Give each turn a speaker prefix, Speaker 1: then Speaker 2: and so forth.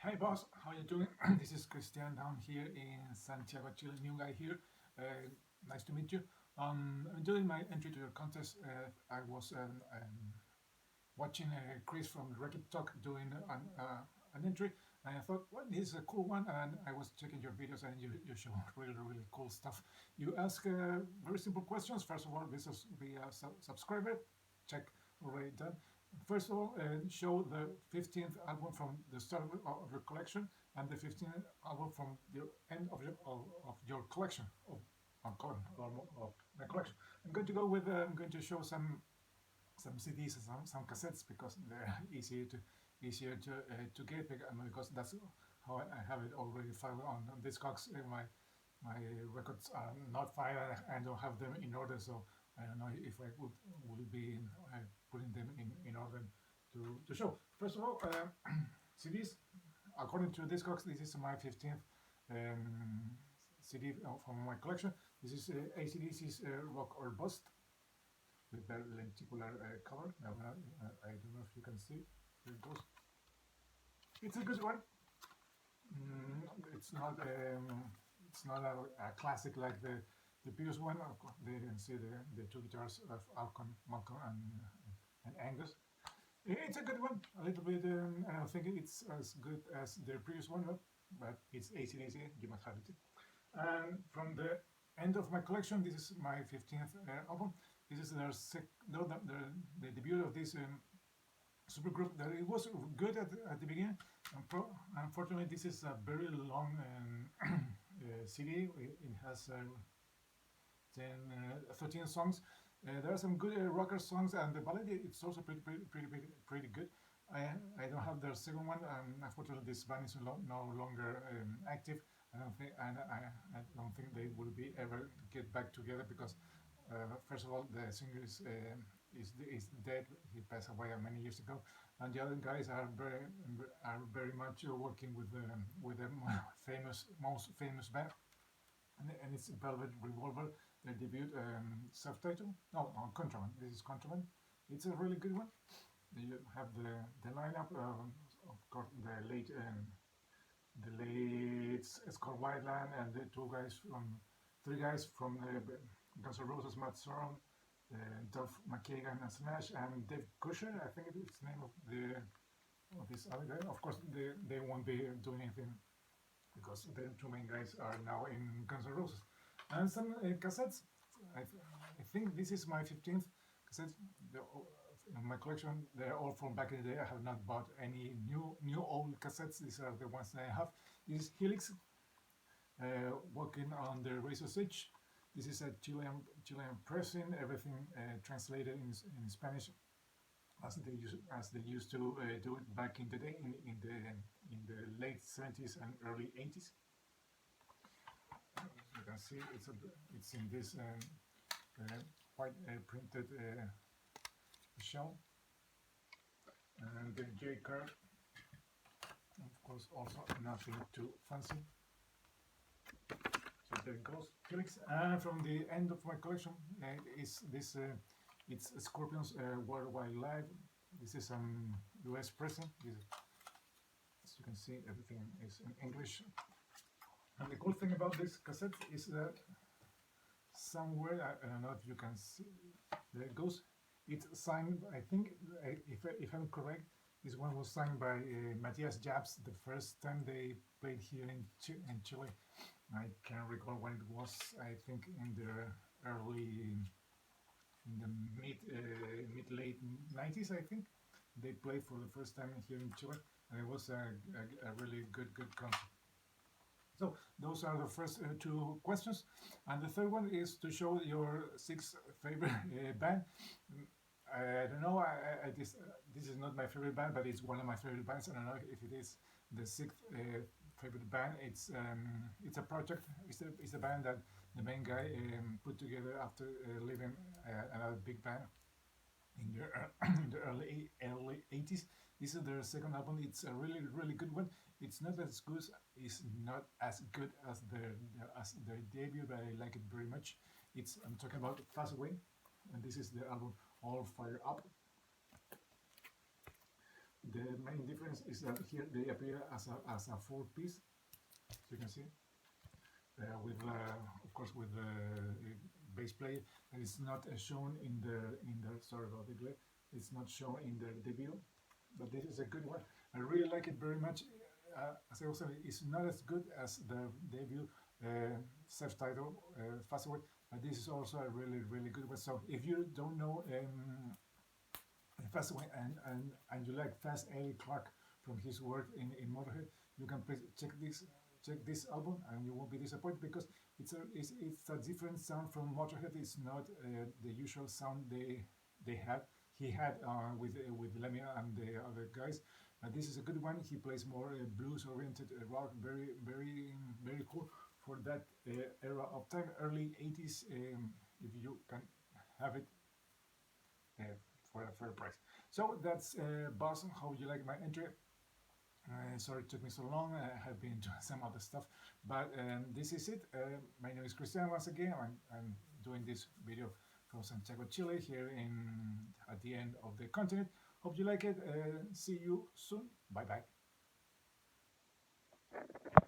Speaker 1: Hey boss, how you doing? This is Christian down here in Santiago, Chile. New guy here. Nice to meet you. During my entry to your contest, I was watching Chris from Reddit Talk doing an entry, and I thought, well, this is a cool one. And I was checking your videos, and you show really cool stuff. You ask very simple questions. First of all, this is be a subscriber. Check already done. First of all, show the 15th album from the start of your collection and the 15th album from the end of your collection of my collection. I'm going to go with. I'm going to show some CDs and some cassettes because they're easier to get because that's how I have it already filed on Discogs. My records are not filed. I don't have them in order, so I don't know if I will be putting them in order to show. First of all, CDs. According to Discogs, this is my 15th CD from my collection. This is ACDC's Rock or Bust with the lenticular color. Now, I don't know if you can see. Here it goes. It's a good one. It's not a classic like the previous one. Of course, they can see the two guitars of Malcolm and Angus. It's a good one. A little bit. I don't think it's as good as the previous one, but it's AC/DC. You must have it. And from the end of my collection, this is my 15th album. This is the debut of this supergroup. That it was good at the beginning. Unfortunately, this is a very long CD. It has 13 songs. There are some good rocker songs, and the ballad it's also pretty good. I don't have the second one. Unfortunately, this band is no longer active. I don't think they will be ever get back together because first of all the singer is dead. He passed away many years ago, and the other guys are very much working with the most famous band, and it's Velvet Revolver, their debut subtitle. No, Contraband. This is Contraband. It's a really good one. You have the lineup of course the late Scott Weiland and the three guys from Guns N' Roses, Matt Sorum, Duff McKagan and Slash, and Dave Kusher. I think it's the name of this other guy. Of course, they won't be doing anything because the two main guys are now in Guns N' Roses. And some cassettes. I think this is my 15th cassette. In my collection, they're all from back in the day. I have not bought any new old cassettes. These are the ones that I have. This is Helix, Walking on the Razor's Edge. This is a Chilean pressing. Everything translated in Spanish, as they used to do it back in the day, in the late 70s and early 80s. You can see it's in this white printed shell, and the J card, of course, also nothing too fancy. So there it goes, Felix. And from the end of my collection is this. It's Scorpions Worldwide Live. This is US pressing. As you can see, everything is in English. And the cool thing about this cassette is that somewhere, I don't know if you can see, there it goes. It's signed, I think, if I'm correct, this one was signed by Matthias Jabs the first time they played here in Chile. I can't recall when it was. I think in the mid late 90s. I think they played for the first time here in Chile, and it was a really good concert. So those are the first two questions, and the third one is to show your sixth favorite band. I don't know. This is not my favorite band, but it's one of my favorite bands. I don't know if it is the sixth favorite band. It's a project. It's a band that the main guy put together after leaving another big band in the early 80s. This is their second album. It's a really good one. It's not as good. It's not as good as their debut, but I like it very much. I'm talking about Fast Away, and this is the album All Fire Up. The main difference is that here they appear as a four piece, as you can see, with of course with the bass player, and it's not shown in the sorry about the glare, it's not shown in the debut, but this is a good one. I really like it very much. As I was saying, it's not as good as the debut self-titled Fast Away, but this is also a really good one. So if you don't know Fast Away and you like Fast Eddie Clark from his work in Motorhead, you can check this album and you won't be disappointed because it's a different sound from Motorhead. It's not the usual sound they had. He had with Lemmy and the other guys. This is a good one. He plays more blues-oriented rock, very cool for that era of time, early 80s. If you can have it uh, for a fair price. So that's Bozz. How would you like my entry? Sorry it took me so long. I have been doing some other stuff, but this is it. My name is Christian once again. I'm doing this video from Santiago, Chile, here at the end of the continent. Hope you like it. See you soon. Bye bye.